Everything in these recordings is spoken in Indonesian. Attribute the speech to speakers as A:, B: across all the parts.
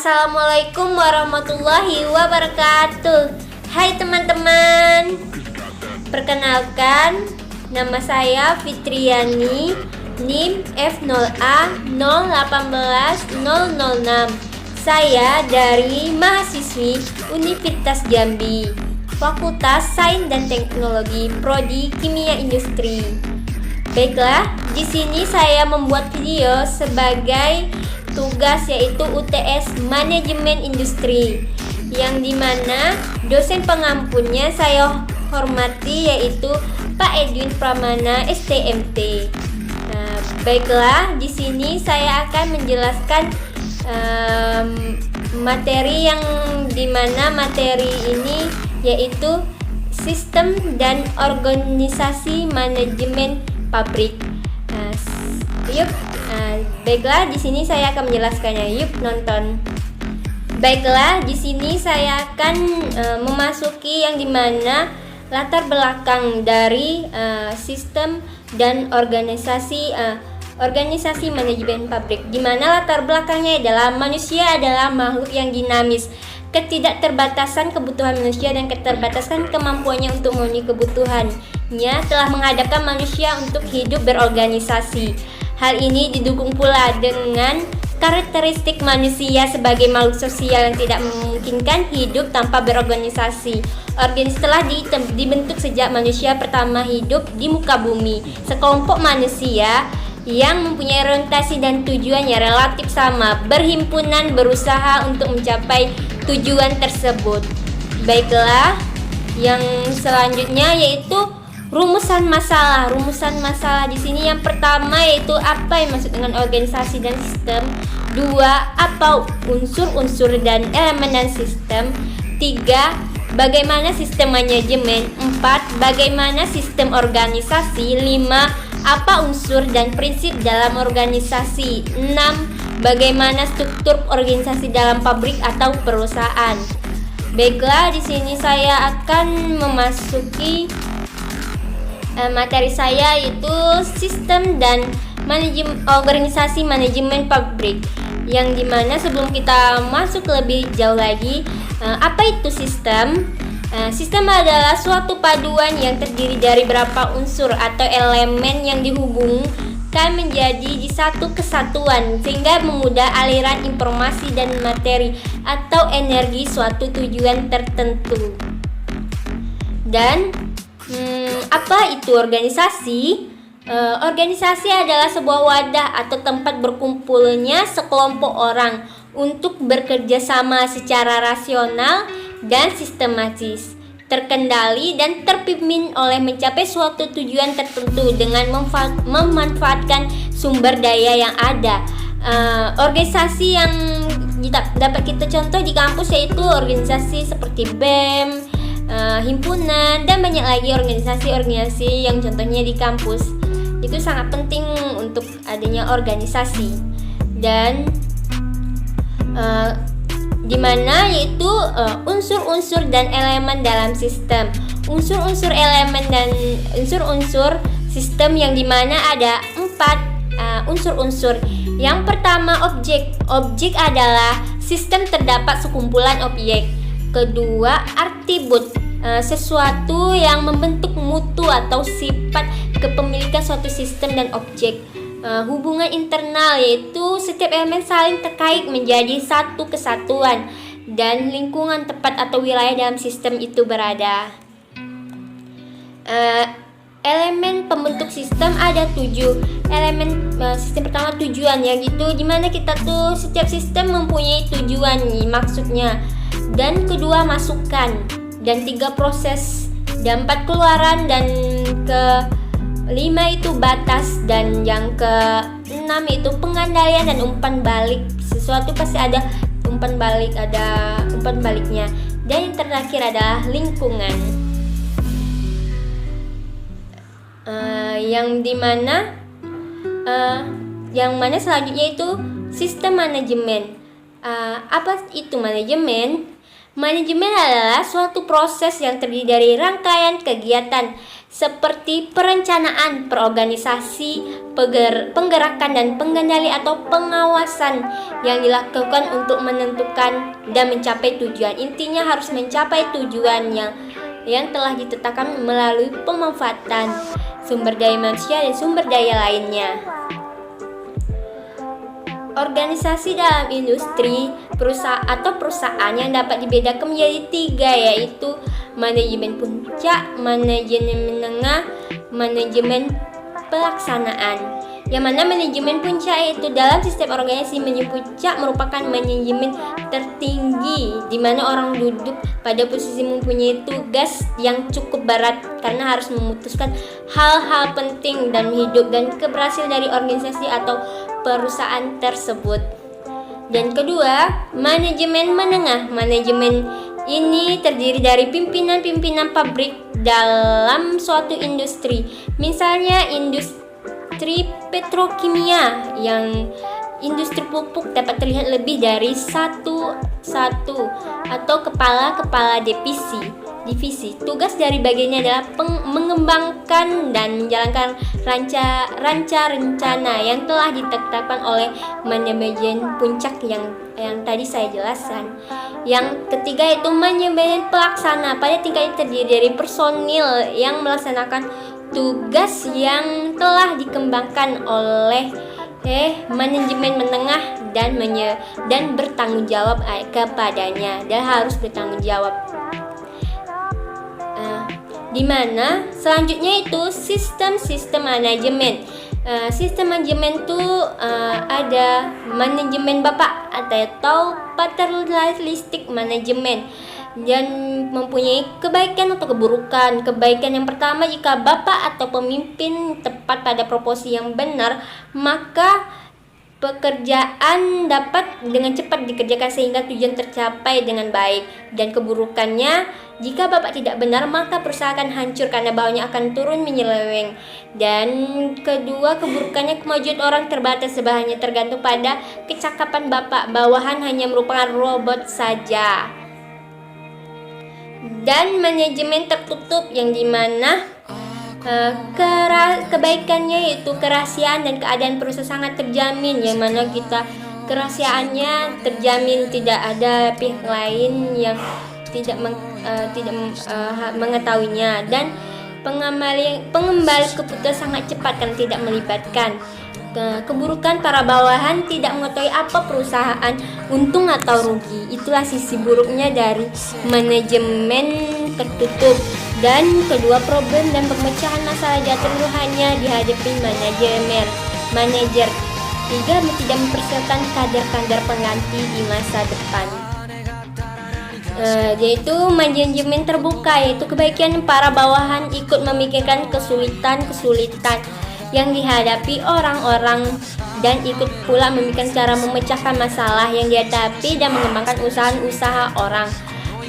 A: Assalamualaikum warahmatullahi wabarakatuh. Hai teman-teman, perkenalkan, nama saya Fitriani, NIM F0A018006. Saya dari mahasiswi Universitas Jambi, Fakultas Sains dan Teknologi, Prodi Kimia Industri. Baiklah, di sini saya membuat video sebagai tugas yaitu UTS Manajemen Industri, yang dimana dosen pengampunnya saya hormati yaitu Pak Edwin Pramana STMT. Nah, baiklah, di sini saya akan menjelaskan materi yang dimana materi ini yaitu sistem dan organisasi manajemen pabrik. Baiklah, di sini saya akan menjelaskannya. Yuk nonton. Baiklah, di sini saya akan memasuki yang dimana latar belakang dari sistem dan organisasi manajemen pabrik. Dimana latar belakangnya adalah manusia adalah makhluk yang dinamis. Ketidakterbatasan kebutuhan manusia dan keterbatasan kemampuannya untuk memenuhi kebutuhannya telah menghadapkan manusia untuk hidup berorganisasi. Hal ini didukung pula dengan karakteristik manusia sebagai makhluk sosial yang tidak memungkinkan hidup tanpa berorganisasi. Organisasi telah dibentuk sejak manusia pertama hidup di muka bumi. Sekelompok manusia yang mempunyai orientasi dan tujuannya relatif sama berhimpunan berusaha untuk mencapai tujuan tersebut. Baiklah, yang selanjutnya yaitu rumusan masalah. Rumusan masalah di sini yang pertama yaitu apa yang maksud dengan organisasi dan sistem. 2. Apa unsur-unsur dan elemen dan sistem. 3. Bagaimana sistem manajemen. 4. Bagaimana sistem organisasi. 5. Apa unsur dan prinsip dalam organisasi. 6. Bagaimana struktur organisasi dalam pabrik atau perusahaan. Baiklah, di sini saya akan memasuki materi saya yaitu sistem dan organisasi manajemen pabrik, yang dimana sebelum kita masuk lebih jauh lagi, apa itu sistem? Sistem adalah suatu paduan yang terdiri dari beberapa unsur atau elemen yang dihubungkan menjadi di satu kesatuan sehingga memudah aliran informasi dan materi atau energi suatu tujuan tertentu. Dan apa itu organisasi? Organisasi adalah sebuah wadah atau tempat berkumpulnya sekelompok orang untuk bekerja sama secara rasional dan sistematis, terkendali dan terpimpin oleh mencapai suatu tujuan tertentu dengan memanfaatkan sumber daya yang ada. Organisasi yang dapat kita contoh di kampus yaitu organisasi seperti BEM, himpunan, dan banyak lagi organisasi-organisasi yang contohnya di kampus. Itu sangat penting untuk adanya organisasi. Dan di mana yaitu unsur-unsur dan elemen dalam sistem. Unsur-unsur elemen dan unsur-unsur sistem yang dimana ada 4 unsur-unsur. Yang pertama objek. Objek adalah sistem terdapat sekumpulan objek. Kedua atribut, sesuatu yang membentuk mutu atau sifat kepemilikan suatu sistem dan objek. Hubungan internal yaitu setiap elemen saling terkait menjadi satu kesatuan dan lingkungan tempat atau wilayah dalam sistem itu berada. Elemen pembentuk sistem ada 7 elemen. Sistem pertama tujuan, yang itu dimana kita tuh setiap sistem mempunyai tujuan maksudnya. Dan kedua masukan, dan 3 proses, dan 4 keluaran, dan ke 5 itu batas, dan yang ke-6 itu pengandalian dan umpan balik. Sesuatu pasti ada umpan balik, ada umpan baliknya. Dan yang terakhir adalah lingkungan, yang mana selanjutnya itu sistem manajemen. Apa itu manajemen? Manajemen adalah suatu proses yang terdiri dari rangkaian kegiatan seperti perencanaan, perorganisasi, penggerakan dan pengendali atau pengawasan yang dilakukan untuk menentukan dan mencapai tujuan. Intinya harus mencapai tujuan yang telah ditetapkan melalui pemanfaatan sumber daya manusia dan sumber daya lainnya. Organisasi dalam industri perusahaan yang dapat dibedakan menjadi 3, yaitu manajemen puncak, manajemen menengah, manajemen pelaksanaan. Yang mana manajemen puncak itu dalam sistem organisasi, manajemen puncak merupakan manajemen tertinggi di mana orang duduk pada posisi mempunyai tugas yang cukup berat karena harus memutuskan hal-hal penting dalam hidup dan keberhasilan dari organisasi atau perusahaan tersebut. Dan kedua, manajemen menengah. Manajemen ini terdiri dari pimpinan-pimpinan pabrik dalam suatu industri. Misalnya industri petrokimia, yang industri pupuk dapat terlihat lebih dari satu atau kepala divisi. Tugas dari bagiannya adalah mengembangkan dan menjalankan rencana yang telah ditetapkan oleh manajemen puncak yang tadi saya jelaskan. Yang ketiga itu manajemen pelaksana. Pada tingkat terdiri dari personil yang melaksanakan tugas yang telah dikembangkan oleh manajemen menengah dan bertanggung jawab kepadanya, dan harus bertanggung jawab. Di mana selanjutnya itu sistem manajemen. Sistem manajemen itu ada manajemen bapak atau paternalistik manajemen, dan mempunyai kebaikan atau keburukan. Kebaikan yang pertama, jika bapak atau pemimpin tepat pada proporsi yang benar, maka pekerjaan dapat dengan cepat dikerjakan sehingga tujuan tercapai dengan baik. Dan keburukannya, jika bapak tidak benar, maka perusahaan akan hancur karena bawahnya akan turun menyeleweng. Dan kedua, keburukannya, kemajuan orang terbatas, hanya tergantung pada kecakapan bapak, bawahan hanya merupakan robot saja. Dan manajemen tertutup, yang dimana kebaikannya yaitu kerahasiaan dan keadaan perusahaan sangat terjamin, yang mana kita kerahasiaannya terjamin, tidak ada pihak lain yang tidak mengetahuinya, dan pengembali keputusan sangat cepat karena tidak melibatkan. Keburukan, para bawahan tidak mengetahui apa perusahaan untung atau rugi. Itulah sisi buruknya dari manajemen tertutup. Dan kedua, problem dan pemecahan masalah jatuh hanya dihadapi manajer. Tiga, tidak mempersiapkan kader pengganti di masa depan. Yaitu manajemen terbuka, yaitu kebaikan para bawahan ikut memikirkan kesulitan yang dihadapi orang-orang dan ikut pula memikirkan cara memecahkan masalah yang dihadapi dan mengembangkan usaha orang.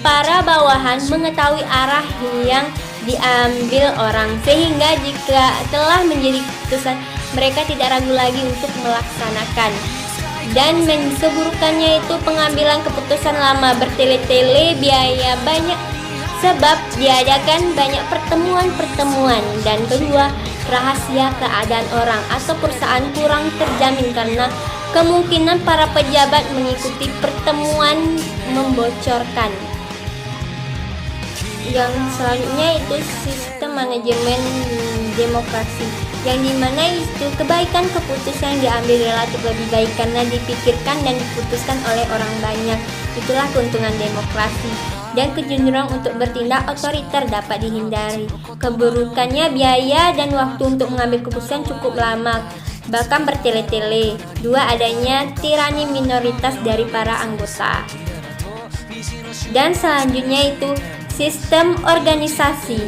A: Para bawahan mengetahui arah yang diambil orang, sehingga jika telah menjadi keputusan, mereka tidak ragu lagi untuk melaksanakan. Dan keburukannya itu pengambilan keputusan lama, bertele-tele, biaya banyak sebab diadakan banyak pertemuan. Dan kedua, rahasia keadaan orang atau perusahaan kurang terjamin karena kemungkinan para pejabat mengikuti pertemuan membocorkan. Yang selanjutnya itu sistem manajemen demokrasi, yang dimana itu kebaikan keputusan diambil relatif lebih baik karena dipikirkan dan diputuskan oleh orang banyak. Itulah keuntungan demokrasi. Dan kecenderungan untuk bertindak otoriter dapat dihindari. Keburukannya, biaya dan waktu untuk mengambil keputusan cukup lama, bahkan bertele-tele. Dua, adanya tirani minoritas dari para anggota. Dan selanjutnya itu sistem organisasi,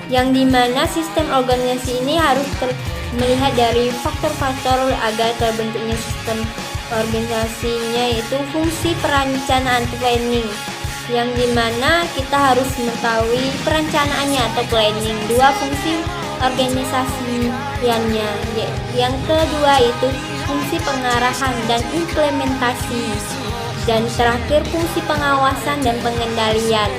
A: yang dimana sistem organisasi ini harus melihat dari faktor-faktor agar terbentuknya sistem organisasinya, yaitu fungsi perencanaan planning, yang dimana kita harus mengetahui perencanaannya atau planning. Dua, fungsi organisasiannya. Yang kedua itu fungsi pengarahan dan implementasi. Dan terakhir, fungsi pengawasan dan pengendalian.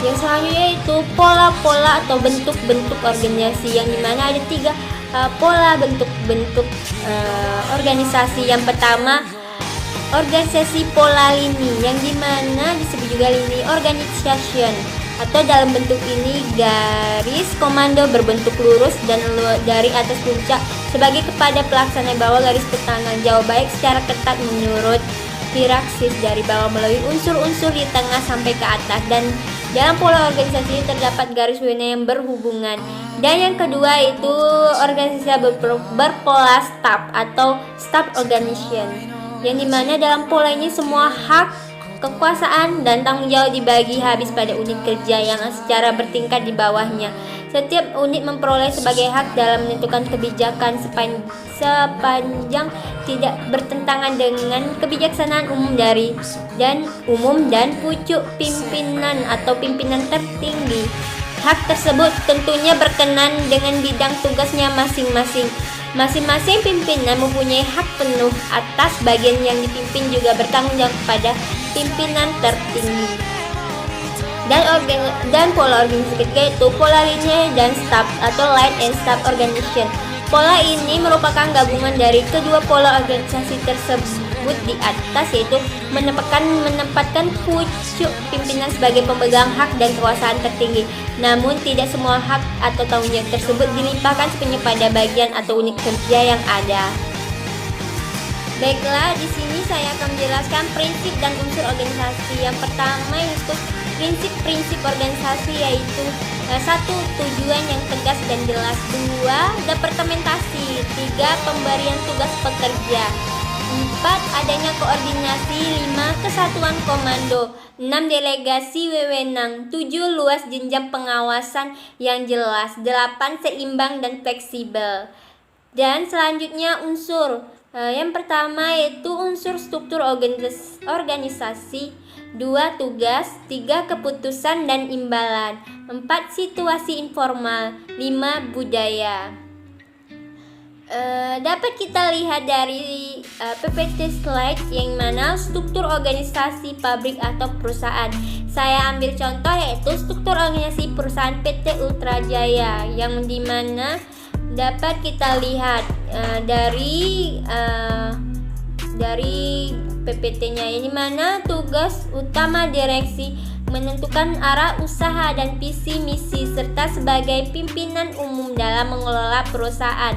A: Yang selanjutnya itu pola-pola atau bentuk-bentuk organisasi, yang dimana ada 3 pola bentuk-bentuk organisasi. Yang pertama, organisasi pola lini, yang dimana disebut juga lini organization, atau dalam bentuk ini garis komando berbentuk lurus dan dari atas puncak sebagai kepada pelaksana bawah garis bertanggung jawab baik secara ketat menurut hierarkis dari bawah melalui unsur-unsur di tengah sampai ke atas. Dan dalam pola organisasi ini terdapat garis wilayah yang berhubungan. Dan yang kedua itu organisasi berpola staff atau staff organization, yang dimana dalam pola ini semua hak, kekuasaan, dan tanggung jawab dibagi habis pada unit kerja yang secara bertingkat di bawahnya. Setiap unit memperoleh sebagai hak dalam menentukan kebijakan sepanjang tidak bertentangan dengan kebijaksanaan umum dan pucuk pimpinan atau pimpinan tertinggi. Hak tersebut tentunya berkenan dengan bidang tugasnya masing-masing. Masing-masing pimpinan mempunyai hak penuh atas bagian yang dipimpin, juga bertanggung jawab kepada pimpinan tertinggi. Dan pola organisasi ketiga itu pola linear dan staff atau line and staff organization. Pola ini merupakan gabungan dari kedua pola organisasi tersebut di atas, yaitu menempatkan pucuk pimpinan sebagai pemegang hak dan kekuasaan tertinggi. Namun tidak semua hak atau tanggung jawab tersebut dilimpahkan sepenuhnya pada bagian atau unit kerja yang ada. Baiklah, di sini saya akan menjelaskan prinsip dan unsur organisasi. Yang pertama yaitu prinsip-prinsip organisasi, yaitu 1. Tujuan yang tegas dan jelas. 2. Departementasi. 3. Pemberian tugas pekerja. 4. Adanya koordinasi. 5. Kesatuan komando. 6. Delegasi wewenang. 7. Luas jenjang pengawasan yang jelas. 8. Seimbang dan fleksibel. Dan selanjutnya unsur. Yang pertama yaitu unsur struktur organisasi. 2. Tugas. 3. Keputusan dan imbalan. 4. Situasi informal. 5. Budaya. Dapat kita lihat dari PPT slide yang mana struktur organisasi pabrik atau perusahaan. Saya ambil contoh yaitu struktur organisasi perusahaan PT Ultra Jaya, yang dimana dapat kita lihat dari PPT-nya, ini mana tugas utama direksi menentukan arah usaha dan visi misi, serta sebagai pimpinan umum dalam mengelola perusahaan,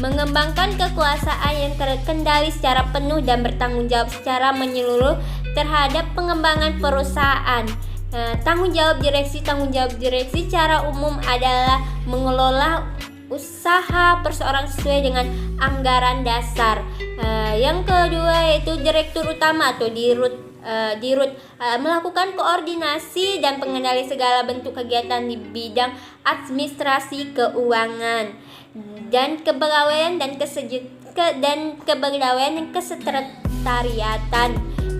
A: mengembangkan kekuasaan yang terkendali secara penuh dan bertanggung jawab secara menyeluruh terhadap pengembangan perusahaan. Tanggung jawab direksi secara umum adalah mengelola usaha perseorangan sesuai dengan anggaran dasar. Yang kedua yaitu direktur utama atau dirut melakukan koordinasi dan pengendali segala bentuk kegiatan di bidang administrasi keuangan dan kepegawaian dan kesekretariatan.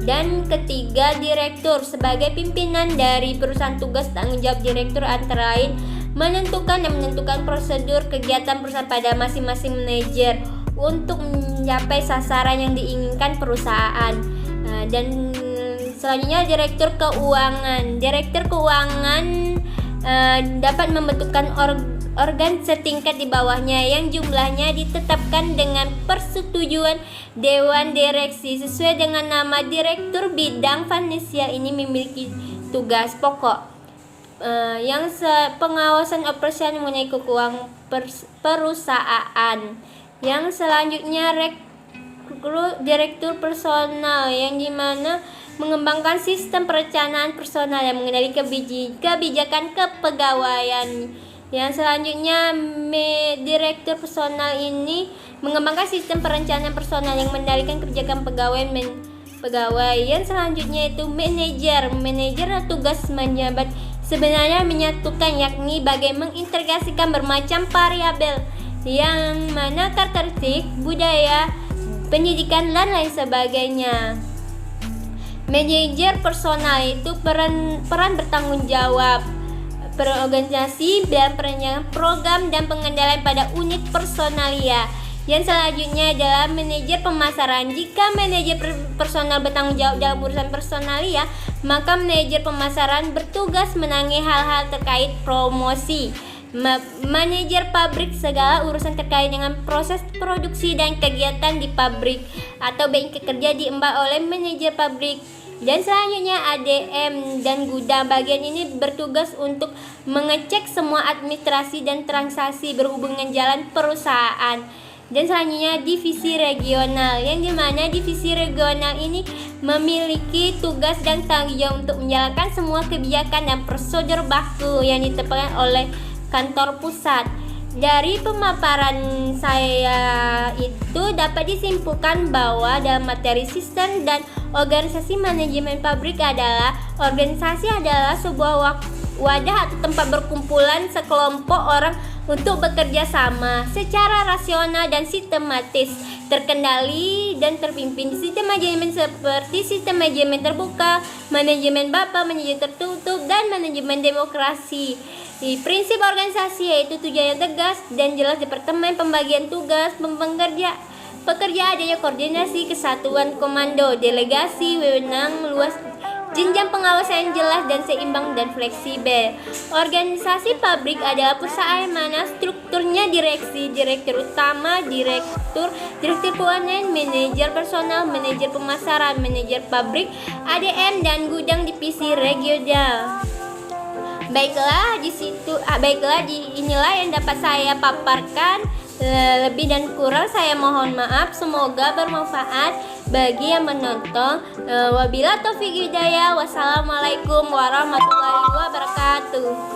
A: Dan ketiga, direktur sebagai pimpinan dari perusahaan. Tugas tanggung jawab direktur antara lain menentukan prosedur kegiatan perusahaan pada masing-masing manajer untuk mencapai sasaran yang diinginkan perusahaan. Dan selanjutnya direktur keuangan. Direktur keuangan dapat membentukkan organ setingkat di bawahnya yang jumlahnya ditetapkan dengan persetujuan dewan direksi. Sesuai dengan nama, direktur bidang finansial ini memiliki tugas pokok yang pengawasan operasional mengenai keuangan perusahaan. Yang selanjutnya direktur personal, yang dimana mengembangkan sistem perencanaan personal yang mengendali kebijakan kepegawaian. Yang selanjutnya direktur personal ini mengembangkan sistem perencanaan personal yang mengendalikan kebijakan pegawai. Yang selanjutnya itu manajer tugas menjabat sebenarnya menyatukan, yakni bagaimana mengintegrasikan bermacam variabel yang mana karakteristik, budaya, pendidikan, dan lain sebagainya. Manajer personal itu peran bertanggung jawab berorganisasi dan perencanaan program dan pengendalian pada unit personalia. Dan selanjutnya adalah manajer pemasaran. Jika manajer personal bertanggung jawab dalam urusan personalia, maka manajer pemasaran bertugas menangani hal-hal terkait promosi. Manajer pabrik segala urusan terkait dengan proses produksi dan kegiatan di pabrik atau bengkel kerja diemban oleh manajer pabrik. Dan selanjutnya ADM dan gudang. Bagian ini bertugas untuk mengecek semua administrasi dan transaksi berhubungan jalan perusahaan. Dan selanjutnya divisi regional, yang dimana divisi regional ini memiliki tugas dan tanggung jawab untuk menjalankan semua kebijakan dan prosedur baku yang ditetapkan oleh kantor pusat. Dari pemaparan saya itu dapat disimpulkan bahwa dalam materi sistem dan organisasi manajemen pabrik adalah organisasi adalah sebuah wadah atau tempat berkumpulan sekelompok orang untuk bekerja sama secara rasional dan sistematis, terkendali dan terpimpin. Sistem manajemen seperti sistem manajemen terbuka, manajemen bapak, manajemen tertutup, dan manajemen demokrasi. Di prinsip organisasi yaitu tujuan yang tegas dan jelas, departemen, pembagian tugas, pekerja adanya koordinasi, kesatuan komando, delegasi, wewenang luas, jenjang pengawasan yang jelas dan seimbang dan fleksibel. Organisasi pabrik adalah perusahaan mana strukturnya direksi, direktur utama, direktur keuangan, manajer personal, manajer pemasaran, manajer pabrik, ADM dan gudang divisi regional. Baiklah, inilah yang dapat saya paparkan. Lebih dan kurang saya mohon maaf. Semoga bermanfaat bagi yang menonton. Wabillahi taufiq hidayah. Wassalamualaikum warahmatullahi wabarakatuh.